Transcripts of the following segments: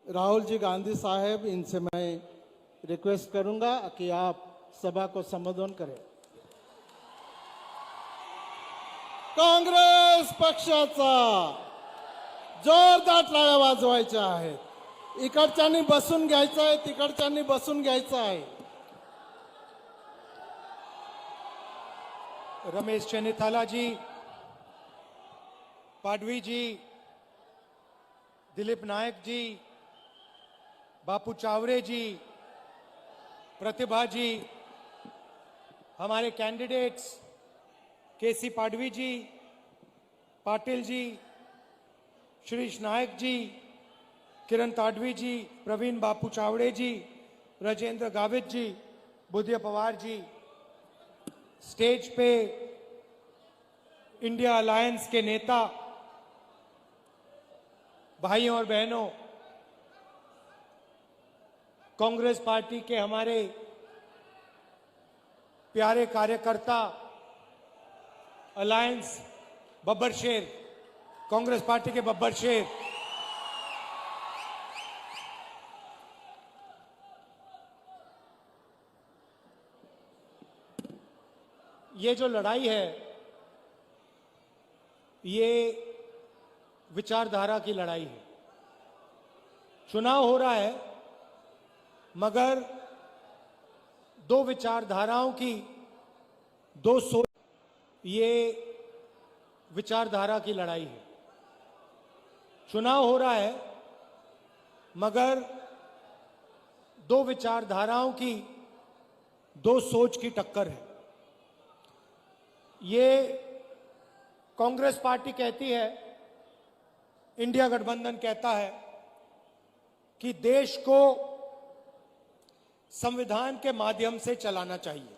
राहुल जी गांधी साहब, इनसे मैं रिक्वेस्ट करूंगा कि आप सभा को संबोधन करें। काँग्रेस पक्षाचा जोरदार टाळ्या वाजवायच्या आहेत। इकडच्यांनी बसून घ्यायचं आहे, तिकडच्यांनी बसून घ्यायचं आहे। रमेश चेन्नीथाला जी, पाडवी जी, दिलीप नायक जी, बापू चावरे जी, प्रतिभा जी, हमारे कैंडिडेट्स केसी पाडवी जी, पाटिल जी, श्रीश नायक जी, किरण ताडवी जी, प्रवीण बापू चावड़े जी, राजेंद्र गावित जी, बुधिया पवार जी, स्टेज पे इंडिया अलायंस के नेता भाइयों और बहनों, कांग्रेस पार्टी के हमारे प्यारे कार्यकर्ता, अलायंस बब्बर शेर, कांग्रेस पार्टी के बब्बर शेर, ये जो लड़ाई है ये विचारधारा की लड़ाई है। चुनाव हो रहा है मगर दो विचारधाराओं की दो सोच, ये विचारधारा की लड़ाई है। चुनाव हो रहा है मगर दो विचारधाराओं की दो सोच की टक्कर है। ये कांग्रेस पार्टी कहती है, इंडिया गठबंधन कहता है कि देश को संविधान के माध्यम से चलाना चाहिए।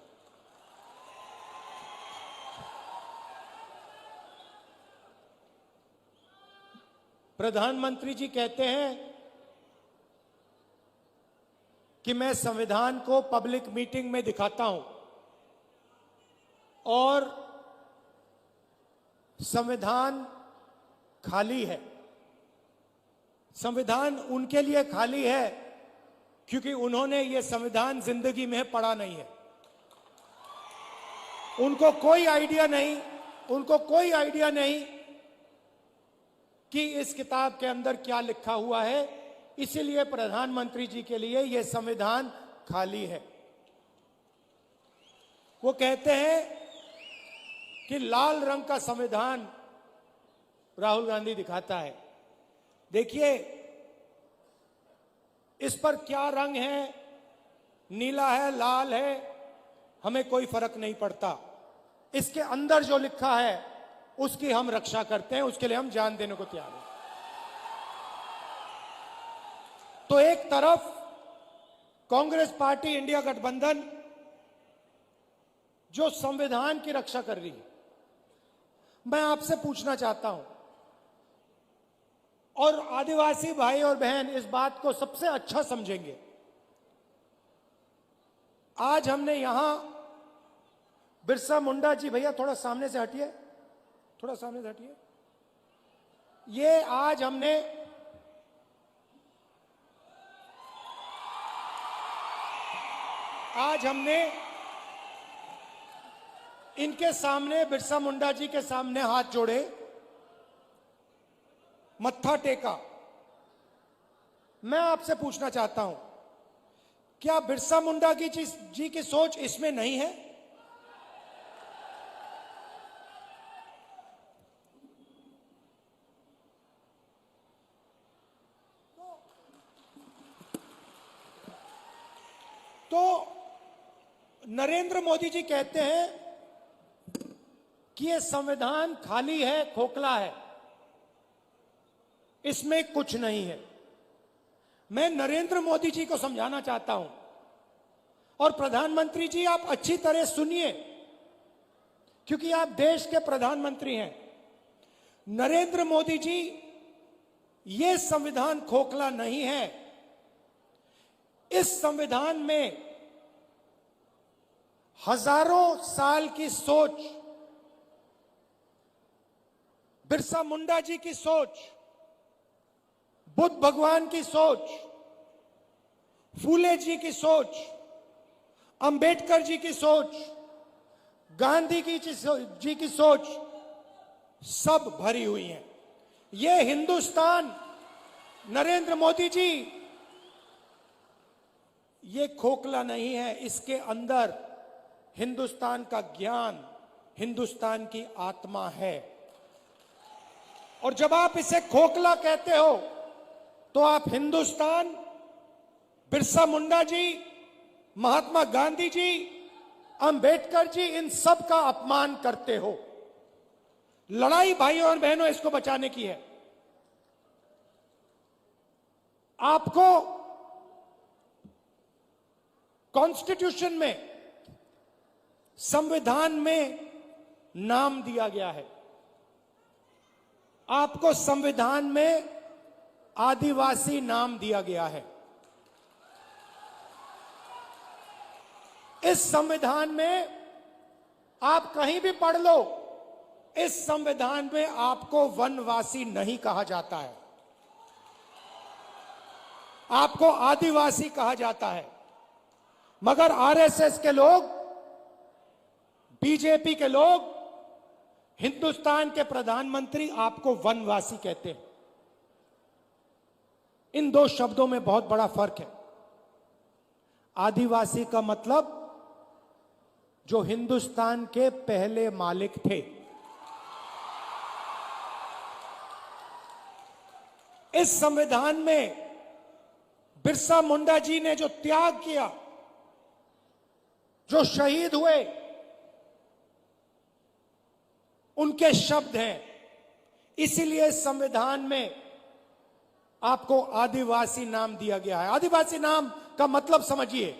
प्रधानमंत्री जी कहते हैं कि मैं संविधान को पब्लिक मीटिंग में दिखाता हूं और संविधान खाली है। संविधान उनके लिए खाली है क्योंकि उन्होंने ये संविधान जिंदगी में पढ़ा नहीं है। उनको कोई आइडिया नहीं कि इस किताब के अंदर क्या लिखा हुआ है। इसीलिए प्रधानमंत्री जी के लिए यह संविधान खाली है। वो कहते हैं कि लाल रंग का संविधान राहुल गांधी दिखाता है। देखिए इस पर क्या रंग है, नीला है, लाल है, हमें कोई फर्क नहीं पड़ता। इसके अंदर जो लिखा है उसकी हम रक्षा करते हैं, उसके लिए हम जान देने को तैयार हैं। तो एक तरफ कांग्रेस पार्टी, इंडिया गठबंधन जो संविधान की रक्षा कर रही है, मैं आपसे पूछना चाहता हूं, और आदिवासी भाई और बहन इस बात को सबसे अच्छा समझेंगे। आज हमने यहां बिरसा मुंडा जी, भैया थोड़ा सामने से हटिए, थोड़ा सामने से हटिए। ये आज हमने इनके सामने, बिरसा मुंडा जी के सामने हाथ जोड़े, मत्था टेका। मैं आपसे पूछना चाहता हूं, क्या बिरसा मुंडा जी की सोच इसमें नहीं है? तो नरेंद्र मोदी जी कहते हैं कि यह संविधान खाली है, खोखला है, इसमें कुछ नहीं है। मैं नरेंद्र मोदी जी को समझाना चाहता हूं, और प्रधानमंत्री जी आप अच्छी तरह सुनिए क्योंकि आप देश के प्रधानमंत्री हैं। नरेंद्र मोदी जी, यह संविधान खोखला नहीं है। इस संविधान में हजारों साल की सोच, बिरसा मुंडा जी की सोच, बुद्ध भगवान की सोच, फूले जी की सोच, अंबेडकर जी की सोच, गांधी जी की सोच सब भरी हुई है। ये हिंदुस्तान, नरेंद्र मोदी जी, ये खोखला नहीं है, इसके अंदर हिंदुस्तान का ज्ञान, हिंदुस्तान की आत्मा है। और जब आप इसे खोखला कहते हो तो आप हिंदुस्तान, बिरसा मुंडा जी, महात्मा गांधी जी, अंबेडकर जी, इन सब का अपमान करते हो। लड़ाई भाइयों और बहनों इसको बचाने की है। आपको कॉन्स्टिट्यूशन में, संविधान में नाम दिया गया है। आपको संविधान में आदिवासी नाम दिया गया है। इस संविधान में आप कहीं भी पढ़ लो, इस संविधान में आपको वनवासी नहीं कहा जाता है, आपको आदिवासी कहा जाता है। मगर आरएसएस के लोग, बीजेपी के लोग, हिंदुस्तान के प्रधानमंत्री आपको वनवासी कहते हैं। इन दो शब्दों में बहुत बड़ा फर्क है। आदिवासी का मतलब जो हिंदुस्तान के पहले मालिक थे। इस संविधान में बिरसा मुंडा जी ने जो त्याग किया, जो शहीद हुए, उनके शब्द हैं। इसीलिए इस संविधान में आपको आदिवासी नाम दिया गया है। आदिवासी नाम का मतलब समझिए।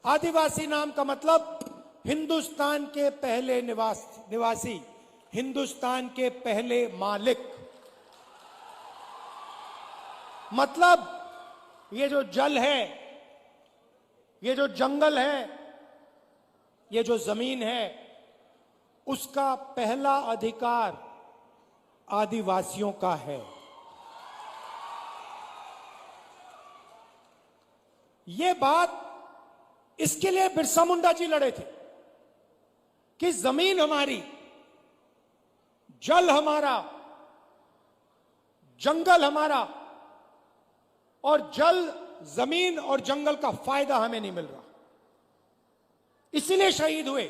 आदिवासी नाम का मतलब हिंदुस्तान के पहले निवासी, हिंदुस्तान के पहले मालिक। मतलब ये जो जल है, ये जो जंगल है, ये जो जमीन है, उसका पहला अधिकार आदिवासियों का है। ये बात, इसके लिए बिरसा मुंडा जी लड़े थे कि जमीन हमारी, जल हमारा, जंगल हमारा, और जल, जमीन और जंगल का फायदा हमें नहीं मिल रहा। इसीलिए शहीद हुए।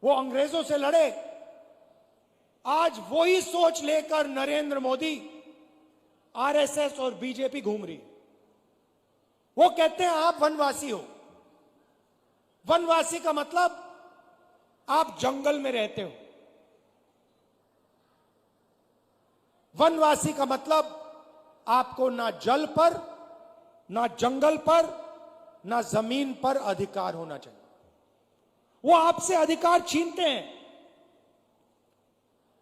वो अंग्रेजों से लड़े। आज वही सोच लेकर नरेंद्र मोदी, आरएसएस और बीजेपी घूम रही है। वो कहते हैं आप वनवासी हो। वनवासी का मतलब आप जंगल में रहते हो। वनवासी का मतलब आपको ना जल पर, ना जंगल पर, ना जमीन पर अधिकार होना चाहिए। वो आपसे अधिकार छीनते हैं।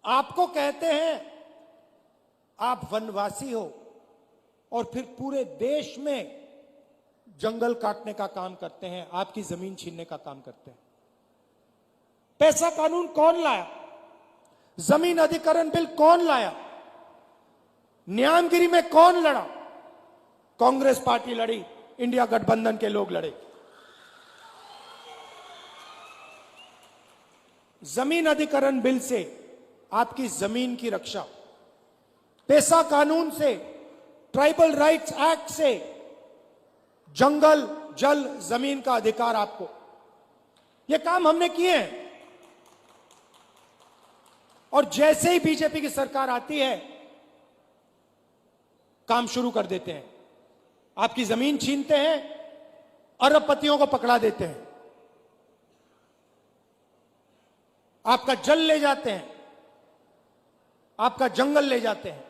आपको कहते हैं आप वनवासी हो, और फिर पूरे देश में जंगल काटने का काम करते हैं, आपकी जमीन छीनने का काम करते हैं। पैसा कानून कौन लाया? जमीन अधिग्रहण बिल कौन लाया? न्यायगिरी में कौन लड़ा? कांग्रेस पार्टी लड़ी, इंडिया गठबंधन के लोग लड़े। जमीन अधिग्रहण बिल से आपकी जमीन की रक्षा, पेशा कानून से, ट्राइबल राइट्स एक्ट से जंगल, जल, जमीन का अधिकार आपको। ये काम हमने किए हैं। और जैसे ही बीजेपी की सरकार आती है, काम शुरू कर देते हैं। आपकी जमीन छीनते हैं, अरबपतियों को पकड़ा देते हैं, आपका जल ले जाते हैं, आपका जंगल ले जाते हैं,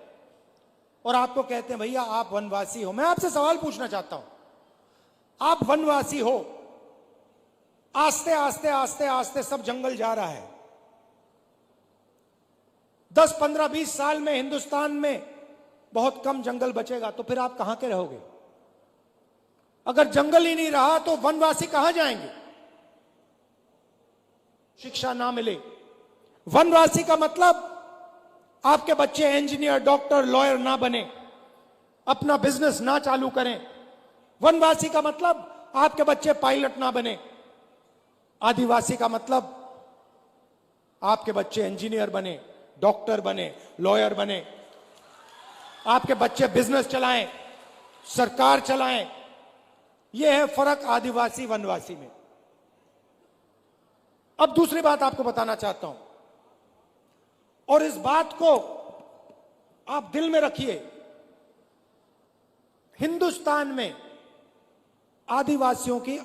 और आपको कहते हैं भैया आप वनवासी हो। मैं आपसे सवाल पूछना चाहता हूं, आप वनवासी हो, आस्ते आस्ते आस्ते आस्ते सब जंगल जा रहा है। 10, 15, 20 साल में हिंदुस्तान में बहुत कम जंगल बचेगा, तो फिर आप कहां के रहोगे? अगर जंगल ही नहीं रहा तो वनवासी कहां जाएंगे? शिक्षा ना मिले। वनवासी का मतलब आपके बच्चे इंजीनियर, डॉक्टर, लॉयर ना बने, अपना बिजनेस ना चालू करें। वनवासी का मतलब आपके बच्चे पायलट ना बने। आदिवासी का मतलब आपके बच्चे इंजीनियर बने, डॉक्टर बने, लॉयर बने, आपके बच्चे बिजनेस चलाएं, सरकार चलाएं। यह है फर्क आदिवासी वनवासी में। अब दूसरी बात आपको बताना चाहता हूं, और इस बात को आप दिल में रखिए। हिंदुस्तान में आदिवासियों की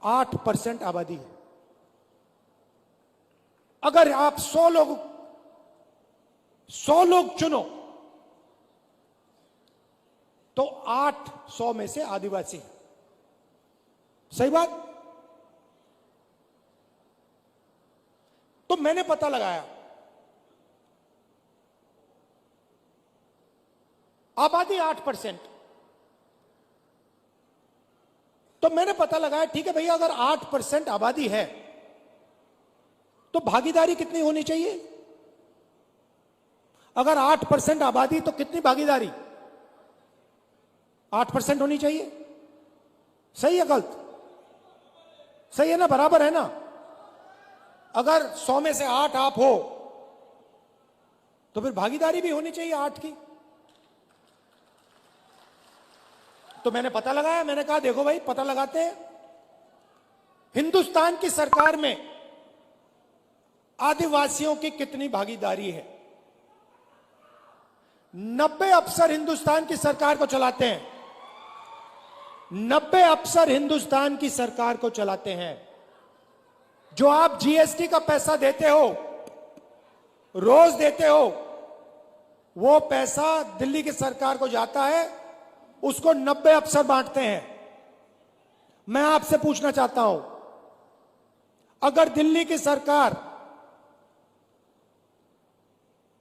8% आबादी है। अगर आप 100 लोग चुनो तो 8 100 में से आदिवासी है। सही बात? तो मैंने पता लगाया, आबादी 8%। तो मैंने पता लगाया, ठीक है भैया, अगर 8% आबादी है तो भागीदारी कितनी होनी चाहिए? अगर 8% आबादी तो कितनी भागीदारी? 8% होनी चाहिए। सही है गलत? सही है ना? बराबर है ना? अगर 100 में से 8 आप हो तो फिर भागीदारी भी होनी चाहिए 8 की। तो मैंने पता लगाया, मैंने कहा देखो भाई, पता लगाते हैं हिंदुस्तान की सरकार में आदिवासियों की कितनी भागीदारी है। 90 अफसर हिंदुस्तान की सरकार को चलाते हैं। 90 अफसर हिंदुस्तान की सरकार को चलाते हैं। जो आप जीएसटी का पैसा देते हो, रोज देते हो, वो पैसा दिल्ली की सरकार को जाता है, उसको 90 अफसर बांटते हैं। मैं आपसे पूछना चाहता हूं, अगर दिल्ली की सरकार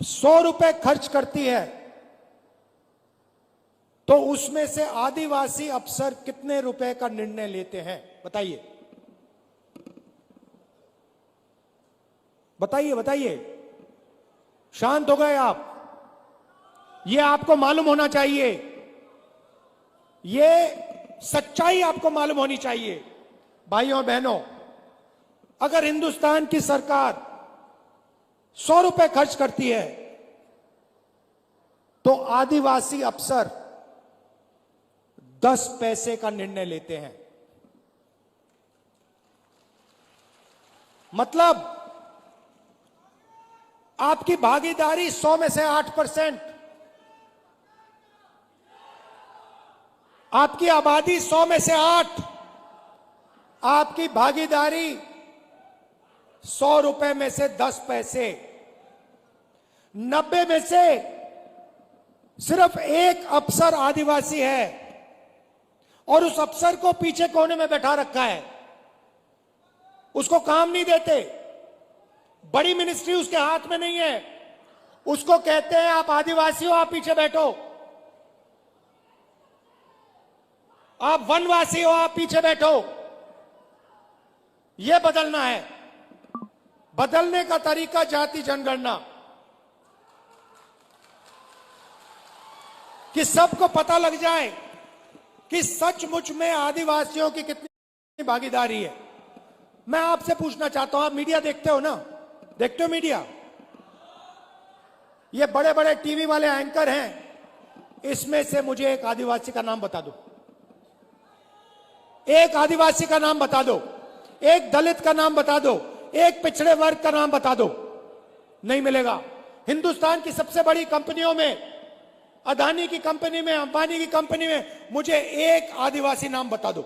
100 रुपए खर्च करती है तो उसमें से आदिवासी अफसर कितने रुपए का निर्णय लेते हैं? बताइए बताइए बताइए। शांत हो गए आप? यह आपको मालूम होना चाहिए, यह सच्चाई आपको मालूम होनी चाहिए। भाइयों और बहनों, अगर हिंदुस्तान की सरकार 100 रुपए खर्च करती है तो आदिवासी अफसर 10 पैसे का निर्णय लेते हैं। मतलब आपकी भागीदारी 100 में से 8%, आपकी आबादी 100 में से 8, आपकी भागीदारी 100 रुपए में से 10 पैसे। 90 में से सिर्फ एक अफसर आदिवासी है और उस अफसर को पीछे कोने में बैठा रखा है, उसको काम नहीं देते। बड़ी मिनिस्ट्री उसके हाथ में नहीं है। उसको कहते हैं आप आदिवासी हो, आप पीछे बैठो। आप वनवासी हो, आप पीछे बैठो। यह बदलना है। बदलने का तरीका जाति जनगणना, कि सबको पता लग जाए कि सचमुच में आदिवासियों की कितनी भागीदारी है। मैं आपसे पूछना चाहता हूं, आप मीडिया देखते हो ना? देखते हो मीडिया? ये बड़े बड़े टीवी वाले एंकर हैं, इसमें से मुझे एक आदिवासी का नाम बता दो। एक आदिवासी का नाम बता दो, एक दलित का नाम बता दो, एक पिछड़े वर्ग का नाम बता दो। नहीं मिलेगा। हिंदुस्तान की सबसे बड़ी कंपनियों में, अदानी की कंपनी में, अंबानी की कंपनी में, मुझे एक आदिवासी नाम बता दो।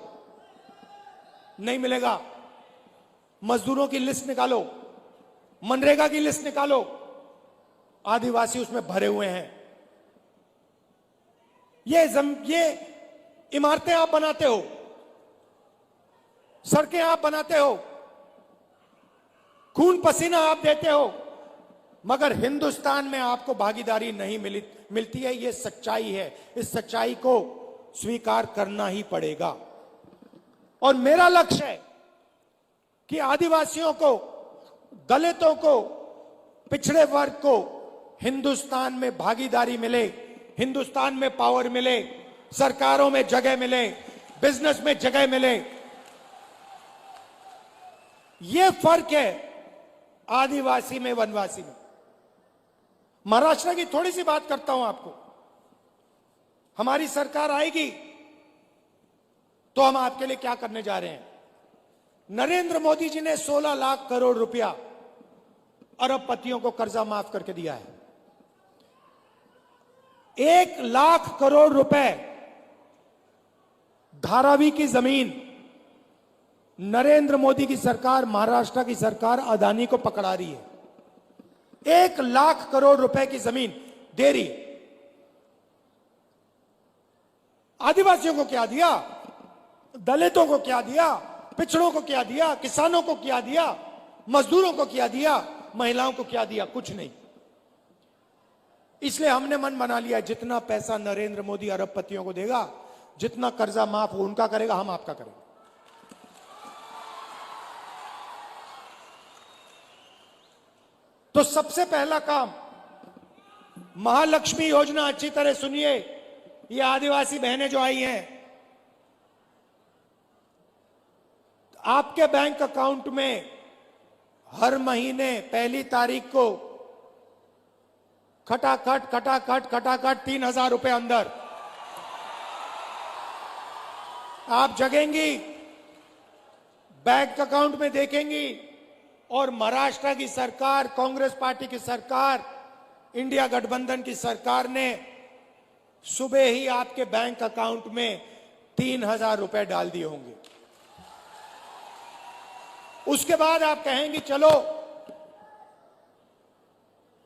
नहीं मिलेगा। मजदूरों की लिस्ट निकालो, मनरेगा की लिस्ट निकालो, आदिवासी उसमें भरे हुए हैं। ये इमारतें आप बनाते हो, सड़कें आप बनाते हो, खून पसीना आप देते हो, मगर हिंदुस्तान में आपको भागीदारी नहीं मिलती है। यह सच्चाई है। इस सच्चाई को स्वीकार करना ही पड़ेगा। और मेरा लक्ष्य है कि आदिवासियों को, दलितों को, पिछड़े वर्ग को हिंदुस्तान में भागीदारी मिले, हिंदुस्तान में पावर मिले, सरकारों में जगह मिले, बिजनेस में जगह मिले। यह फर्क है आदिवासी में, वनवासी में। महाराष्ट्र की थोड़ी सी बात करता हूं आपको। हमारी सरकार आएगी तो हम आपके लिए क्या करने जा रहे हैं। नरेंद्र मोदी जी ने 16 लाख करोड़ रुपया अरबपतियों को कर्जा माफ करके दिया है। 1 लाख करोड़ रुपए धारावी की जमीन नरेंद्र मोदी की सरकार, महाराष्ट्र की सरकार अदानी को पकड़ा रही है। 1 लाख करोड़ रुपए की जमीन दे रही है। आदिवासियों को क्या दिया, दलितों को क्या दिया, पिछड़ों को क्या दिया, किसानों को क्या दिया, मजदूरों को क्या दिया, महिलाओं को क्या दिया? कुछ नहीं। इसलिए हमने मन बना लिया, जितना पैसा नरेंद्र मोदी अरबपतियों को देगा, जितना कर्जा माफ वो उनका करेगा, हम आपका करेंगे। तो सबसे पहला काम, महालक्ष्मी योजना, अच्छी तरह सुनिए। ये आदिवासी बहनें जो आई हैं, आपके बैंक अकाउंट में हर महीने 1 तारीख को खटाखट 3,000 रुपए अंदर आप जगेंगी, बैंक अकाउंट में देखेंगी। और महाराष्ट्र की सरकार, कांग्रेस पार्टी की सरकार, इंडिया गठबंधन की सरकार ने सुबह ही आपके बैंक अकाउंट में 3,000 रुपए डाल दिए होंगे। उसके बाद आप कहेंगे चलो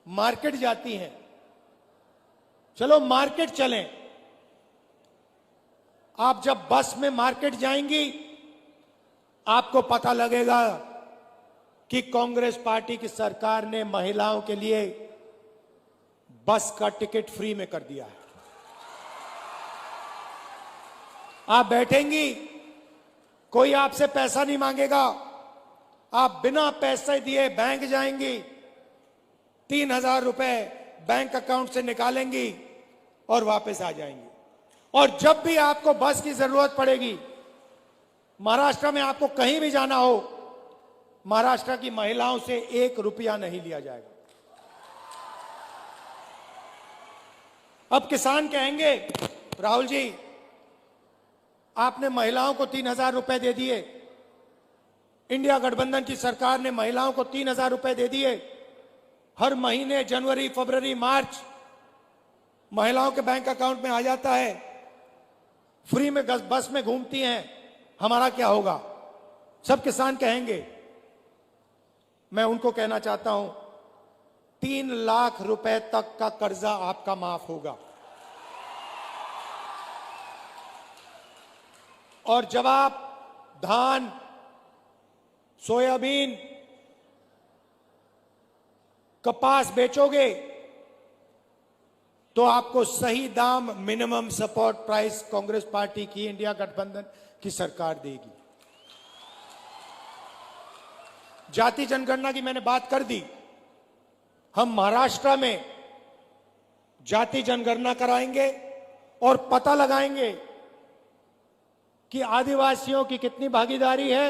मार्केट जाती हैं, चलो मार्केट चलें। आप जब बस में मार्केट जाएंगी, आपको पता लगेगा कि कांग्रेस पार्टी की सरकार ने महिलाओं के लिए बस का टिकट फ्री में कर दिया है। आप बैठेंगी, कोई आपसे पैसा नहीं मांगेगा, आप बिना पैसे दिए बैंक जाएंगी, 3,000 रुपए बैंक अकाउंट से निकालेंगी और वापस आ जाएंगी। और जब भी आपको बस की जरूरत पड़ेगी, महाराष्ट्र में आपको कहीं भी जाना हो, महाराष्ट्र की महिलाओं से 1 रुपया नहीं लिया जाएगा। अब किसान कहेंगे, राहुल जी आपने महिलाओं को 3,000 रुपए दे दिए, इंडिया गठबंधन की सरकार ने महिलाओं को 3,000 रुपए दे दिए, हर महीने जनवरी, फरवरी, मार्च महिलाओं के बैंक अकाउंट में आ जाता है, फ्री में बस में घूमती हैं, हमारा क्या होगा? सब किसान कहेंगे। मैं उनको कहना चाहता हूं, 3 लाख रुपए तक का कर्जा आपका माफ होगा। और जब आप धान, सोयाबीन, कपास बेचोगे तो आपको सही दाम, minimum support price Congress party की, इंडिया गठबंधन की सरकार देगी। जाति जनगणना की मैंने बात कर दी। हम महाराष्ट्र में जाति जनगणना कराएंगे और पता लगाएंगे कि आदिवासियों की कितनी भागीदारी है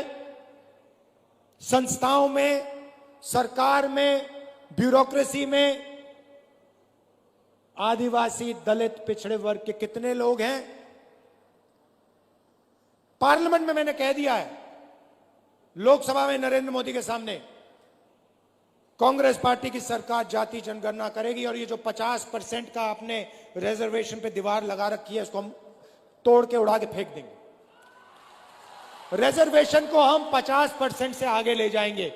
संस्थाओं में, सरकार में, ब्यूरोक्रेसी में। आदिवासी, दलित, पिछड़े वर्ग के कितने लोग हैं। पार्लियामेंट में मैंने कह दिया है, लोकसभा में नरेंद्र मोदी के सामने, कांग्रेस पार्टी की सरकार जाति जनगणना करेगी। और ये जो 50% का आपने रिजर्वेशन पे दीवार लगा रखी है, उसको हम तोड़ के उड़ा के फेंक देंगे। रिजर्वेशन को हम 50% से आगे ले जाएंगे।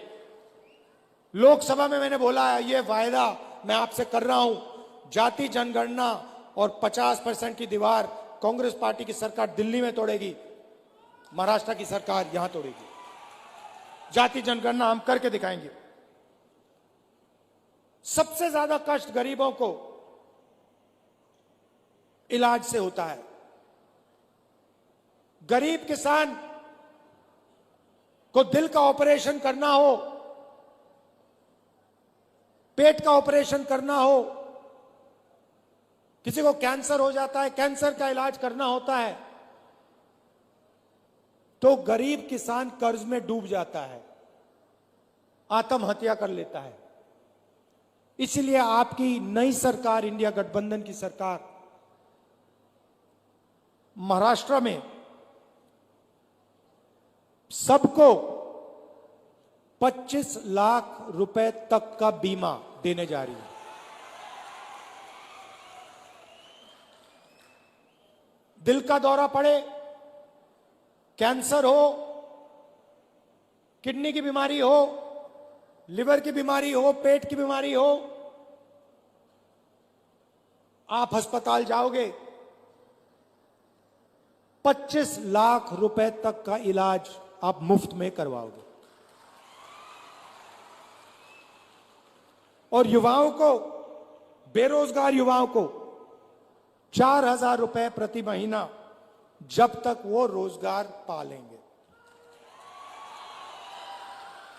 लोकसभा में मैंने बोला है, ये वायदा मैं आपसे कर रहा हूं, जाति जनगणना और 50% की दीवार कांग्रेस पार्टी की सरकार दिल्ली में तोड़ेगी, महाराष्ट्र की सरकार यहां तोड़ेगी। जाति जनगणना हम करके दिखाएंगे। सबसे ज्यादा कष्ट गरीबों को इलाज से होता है। गरीब किसान को दिल का ऑपरेशन करना हो, पेट का ऑपरेशन करना हो, किसी को कैंसर हो जाता है, कैंसर का इलाज करना होता है, तो गरीब किसान कर्ज में डूब जाता है, आत्महत्या कर लेता है। इसलिए आपकी नई सरकार, इंडिया गठबंधन की सरकार, महाराष्ट्र में सबको 25 लाख रुपए तक का बीमा देने जा रही है। दिल का दौरा पड़े, कैंसर हो, किडनी की बीमारी हो, लिवर की बीमारी हो, पेट की बीमारी हो, आप अस्पताल जाओगे, 25 लाख रुपए तक का इलाज आप मुफ्त में करवाओगे। और युवाओं को, बेरोजगार युवाओं को 4,000 रुपए प्रति महीना, जब तक वो रोजगार पा लेंगे।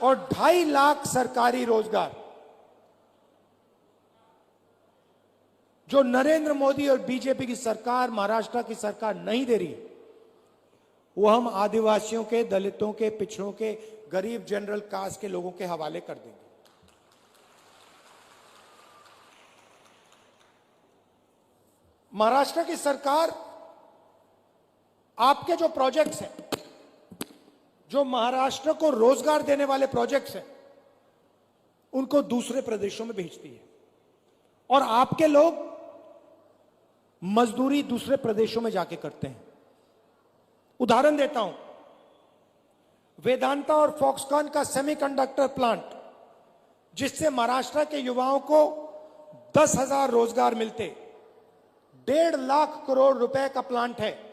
और 2.5 लाख सरकारी रोजगार जो नरेंद्र मोदी और बीजेपी की सरकार, महाराष्ट्र की सरकार नहीं दे रही, वो हम आदिवासियों के, दलितों के, पिछड़ों के, गरीब जनरल कास्ट के लोगों के हवाले कर देंगे। महाराष्ट्र की सरकार आपके जो प्रोजेक्ट्स हैं, जो महाराष्ट्र को रोजगार देने वाले प्रोजेक्ट्स हैं, उनको दूसरे प्रदेशों में भेजती है और आपके लोग मजदूरी दूसरे प्रदेशों में जाके करते हैं। उदाहरण देता हूं, वेदांता और फॉक्सकॉन का सेमीकंडक्टर प्लांट, जिससे महाराष्ट्र के युवाओं को 10,000 रोजगार मिलते, 1.5 लाख करोड़ रुपए का प्लांट है,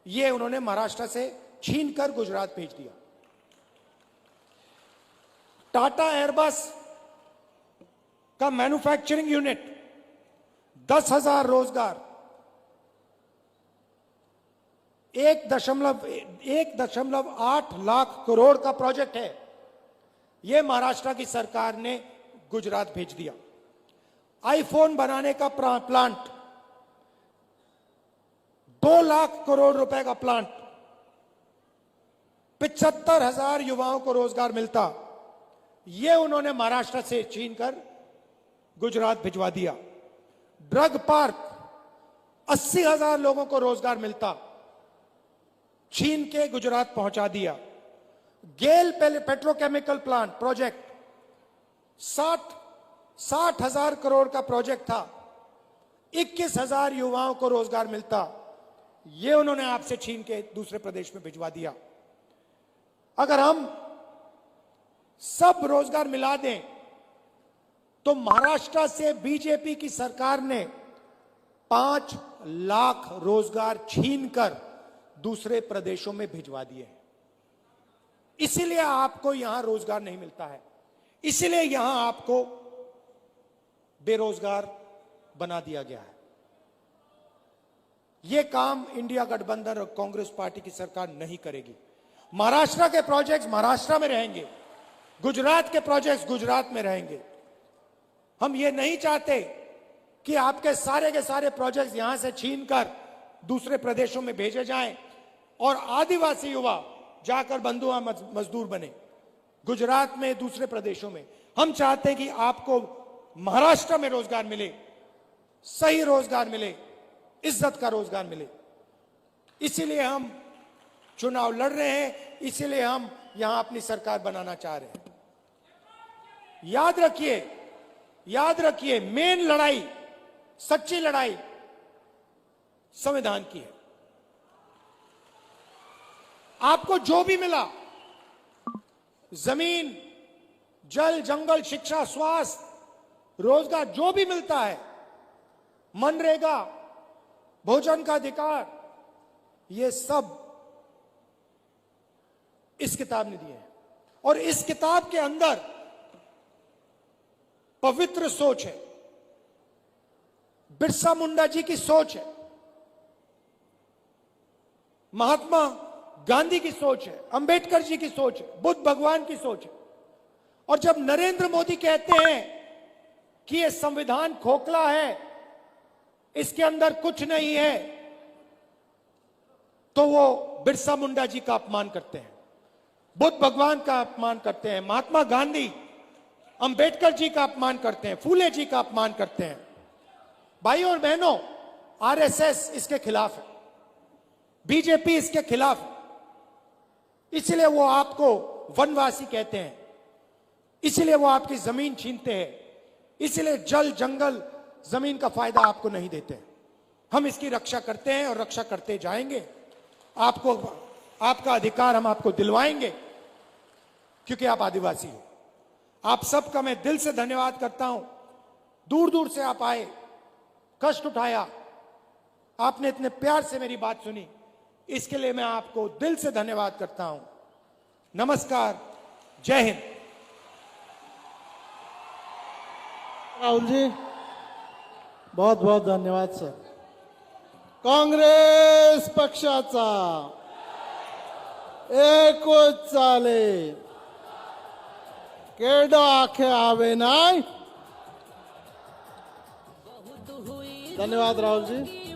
ये उन्होंने महाराष्ट्र से छीनकर गुजरात भेज दिया। टाटा एयरबस का मैन्युफैक्चरिंग यूनिट, 10,000 रोजगार, 1.8 लाख करोड़ का प्रोजेक्ट है, यह महाराष्ट्र की सरकार ने गुजरात भेज दिया। आईफोन बनाने का प्लांट, 2 लाख करोड़ रुपए का प्लांट, 75,000 युवाओं को रोजगार मिलता, यह उन्होंने महाराष्ट्र से छीनकर गुजरात भिजवा दिया। ड्रग पार्क, 80,000 लोगों को रोजगार मिलता, छीन के गुजरात पहुंचा दिया। गेल पेट्रोकेमिकल प्लांट प्रोजेक्ट, 60,000 करोड़ का प्रोजेक्ट था, 21,000 युवाओं को रोजगार मिलता, यह उन्होंने आपसे छीन के दूसरे प्रदेश में भिजवा दिया। अगर हम सब रोजगार मिला दें तो महाराष्ट्र से बीजेपी की सरकार ने 5 लाख रोजगार छीनकर दूसरे प्रदेशों में भिजवा दिए। इसीलिए आपको यहां रोजगार नहीं मिलता है, इसीलिए यहां आपको बेरोजगार बना दिया गया है। यह काम इंडिया गठबंधन और कांग्रेस पार्टी की सरकार नहीं करेगी। महाराष्ट्र के प्रोजेक्ट्स महाराष्ट्र में रहेंगे, गुजरात के प्रोजेक्ट्स गुजरात में रहेंगे। हम ये नहीं चाहते कि आपके सारे के सारे प्रोजेक्ट्स यहां से छीनकर दूसरे प्रदेशों में भेजे जाएं और आदिवासी युवा जाकर बंधुआ मजदूर बने गुजरात में, दूसरे प्रदेशों में। हम चाहते हैं कि आपको महाराष्ट्र में रोजगार मिले, सही रोजगार मिले, इज्जत का रोजगार मिले। इसीलिए हम चुनाव लड़ रहे हैं, इसीलिए हम यहां अपनी सरकार बनाना चाह रहे हैं। याद रखिए, मेन लड़ाई, सच्ची लड़ाई संविधान की है। आपको जो भी मिला, जमीन, जल, जंगल, शिक्षा, स्वास्थ्य, रोजगार, जो भी मिलता है, मनरेगा, भोजन का अधिकार, ये सब इस किताब ने दिए हैं। और इस किताब के अंदर पवित्र सोच है, बिरसा मुंडा जी की सोच है, महात्मा गांधी की सोच है, अंबेडकर जी की सोच है, बुद्ध भगवान की सोच है। और जब नरेंद्र मोदी कहते हैं कि यह संविधान खोखला है, इसके अंदर कुछ नहीं है, तो वो बिरसा मुंडा जी का अपमान करते हैं, बुद्ध भगवान का अपमान करते हैं, महात्मा गांधी, अंबेडकर जी का अपमान करते हैं, फूले जी का अपमान करते हैं। भाई और बहनों, आरएसएस इसके खिलाफ है, बीजेपी इसके खिलाफ है, इसलिए वो आपको वनवासी कहते हैं, इसलिए वो आपकी जमीन छीनते हैं, इसलिए जल जंगल जमीन का फायदा आपको नहीं देते। हम इसकी रक्षा करते हैं और रक्षा करते जाएंगे। आपको आपका अधिकार हम आपको दिलवाएंगे, क्योंकि आप आदिवासी हो। आप सबका मैं दिल से धन्यवाद करता हूं। दूर दूर से आप आए, कष्ट उठाया, आपने इतने प्यार से मेरी बात सुनी, इसके लिए मैं आपको दिल से धन्यवाद करता हूं। नमस्कार, जय हिंद। राहुल जी, बहुत बहुत धन्यवाद सर. काँग्रेस पक्षाचा एकूच चाले, केडो आखे आवे नाय. धन्यवाद राहुल जी.